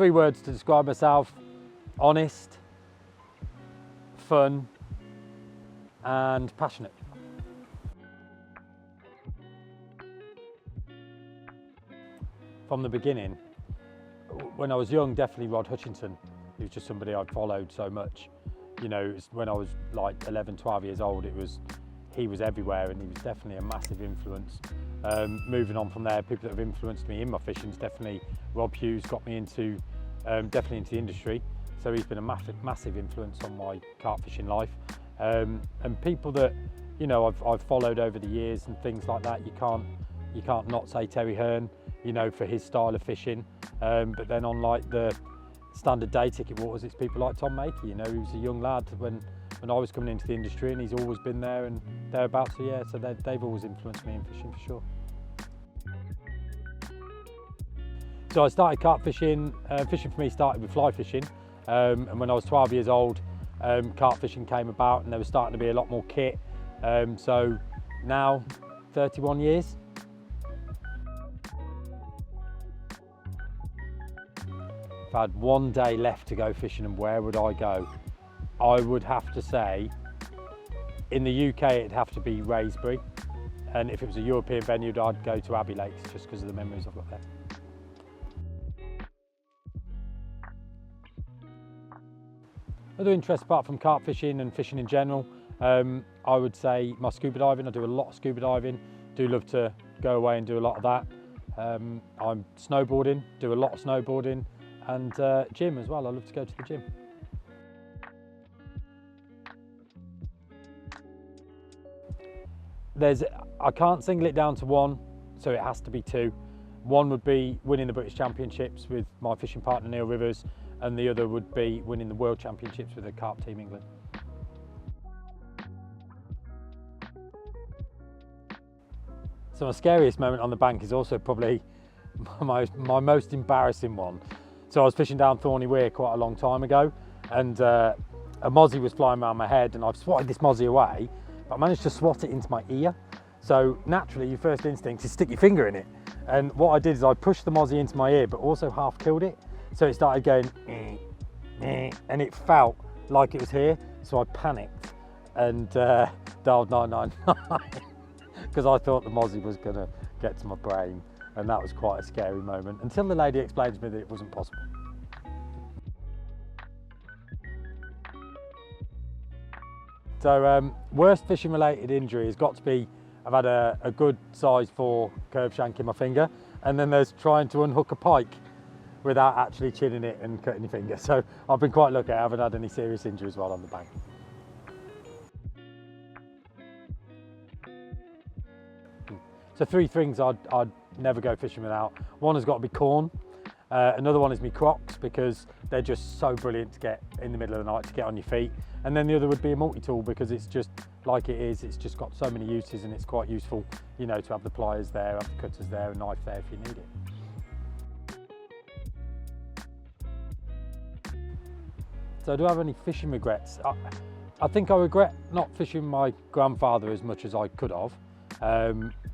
Three words to describe myself: honest, fun, and passionate. From the beginning, when I was young, definitely Rod Hutchinson. He was just somebody I'd followed so much. You know, when I was like 11, 12 years old, he was everywhere, and he was definitely a massive influence. Moving on from there, people that have influenced me in my fishing is definitely Rob Hughes, got me into definitely into the industry. So he's been a massive influence on my carp fishing life. And people that, you know, I've followed over the years and things like that. You can't not say Terry Hearn, you know, for his style of fishing. But then on like the standard day ticket waters, it's people like Tom Makey. You know, he was a young lad when I was coming into the industry, and he's always been there and thereabouts. So yeah, so they've always influenced me in fishing for sure. So I started carp fishing. Fishing for me started with fly fishing, and when I was 12 years old, carp fishing came about, and there was starting to be a lot more kit. So now, 31 years. If I had one day left to go fishing, and where would I go? I would have to say, in the UK, it'd have to be Raisbury. And if it was a European venue, I'd go to Abbey Lakes, just because of the memories I've got there. Other interests apart from carp fishing and fishing in general, I would say my scuba diving. I do a lot of scuba diving, do love to go away and do a lot of that. I'm snowboarding, do a lot of snowboarding, and gym as well. I love to go to the gym. I can't single it down to one, so it has to be two. One would be winning the British Championships with my fishing partner Neil Rivers, and the other would be winning the World Championships with the Carp Team England. So my scariest moment on the bank is also probably my most embarrassing one. So I was fishing down Thorny Weir quite a long time ago, and a mozzie was flying around my head, and I've swatted this mozzie away, but I managed to swat it into my ear. So naturally, your first instinct is stick your finger in it. And what I did is I pushed the mozzie into my ear, but also half killed it. So it started going, and it felt like it was here. So I panicked and dialed 999 because I thought the mozzie was gonna get to my brain. And that was quite a scary moment, until the lady explained to me that it wasn't possible. So worst fishing related injury has got to be, I've had a good size 4 curve shank in my finger, and then there's trying to unhook a pike without actually chinning it and cutting your finger. So I've been quite lucky, I haven't had any serious injuries while on the bank. So 3 things I'd never go fishing without. One has got to be corn. Another one is my Crocs, because they're just so brilliant to get in the middle of the night to get on your feet. And then the other would be a multi-tool, because it's just like it is, it's just got so many uses, and it's quite useful, you know, to have the pliers there, have the cutters there, a knife there if you need it. So do I have any fishing regrets? I think I regret not fishing my grandfather as much as I could have.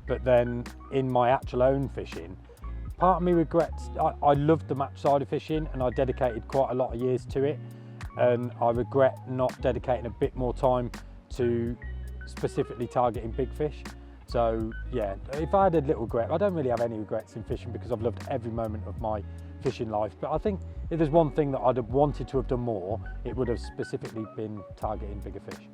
But then in my actual own fishing, part of me regrets, I loved the match side of fishing, and I dedicated quite a lot of years to it. And I regret not dedicating a bit more time to specifically targeting big fish. So yeah, if I had a little regret, I don't really have any regrets in fishing, because I've loved every moment of my fishing life. But I think if there's one thing that I'd have wanted to have done more, it would have specifically been targeting bigger fish.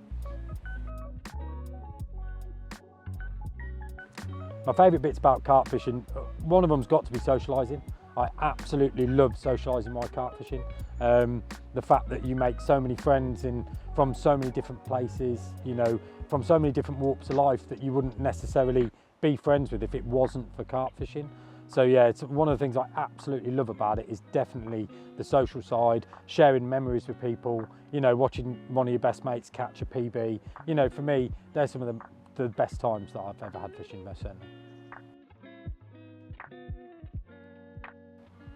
My favourite bits about carp fishing, one of them's got to be socialising. I absolutely love socialising my carp fishing. The fact that you make so many friends from so many different places, you know, from so many different walks of life that you wouldn't necessarily be friends with if it wasn't for carp fishing. So yeah, it's one of the things I absolutely love about it, is definitely the social side, sharing memories with people, you know, watching one of your best mates catch a PB. You know, for me, they're some of the best times that I've ever had fishing, most certainly.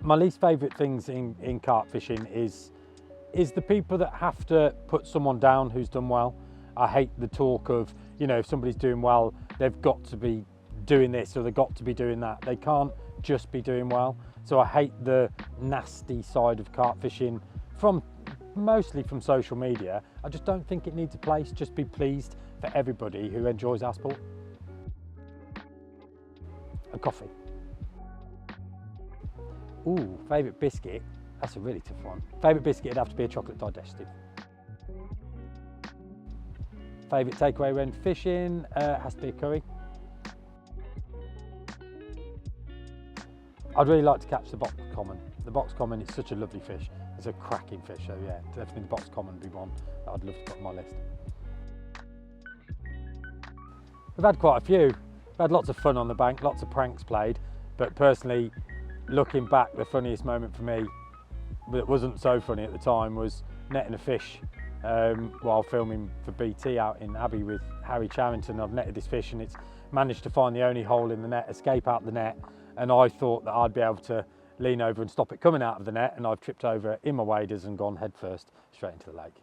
My least favourite things in carp fishing is the people that have to put someone down who's done well. I hate the talk of, you know, if somebody's doing well, they've got to be doing this or they've got to be doing that. They can't just be doing well. So I hate the nasty side of carp fishing mostly from social media. I just don't think it needs a place. Just be pleased for everybody who enjoys our sport. A coffee. Ooh, favourite biscuit. That's a really tough one. Favourite biscuit would have to be a chocolate digestive. Favourite takeaway when fishing has to be a curry. I'd really like to catch the box common. The box common is such a lovely fish. It's a cracking fish, so yeah, definitely the box common would be one that I'd love to put on my list. We've had quite a few. We've had lots of fun on the bank, lots of pranks played, but personally, looking back, the funniest moment for me, that wasn't so funny at the time, was netting a fish while filming for BT out in Abbey with Harry Charrington. I've netted this fish and it's managed to find the only hole in the net, escape out the net, and I thought that I'd be able to lean over and stop it coming out of the net, and I've tripped over in my waders and gone head first straight into the lake.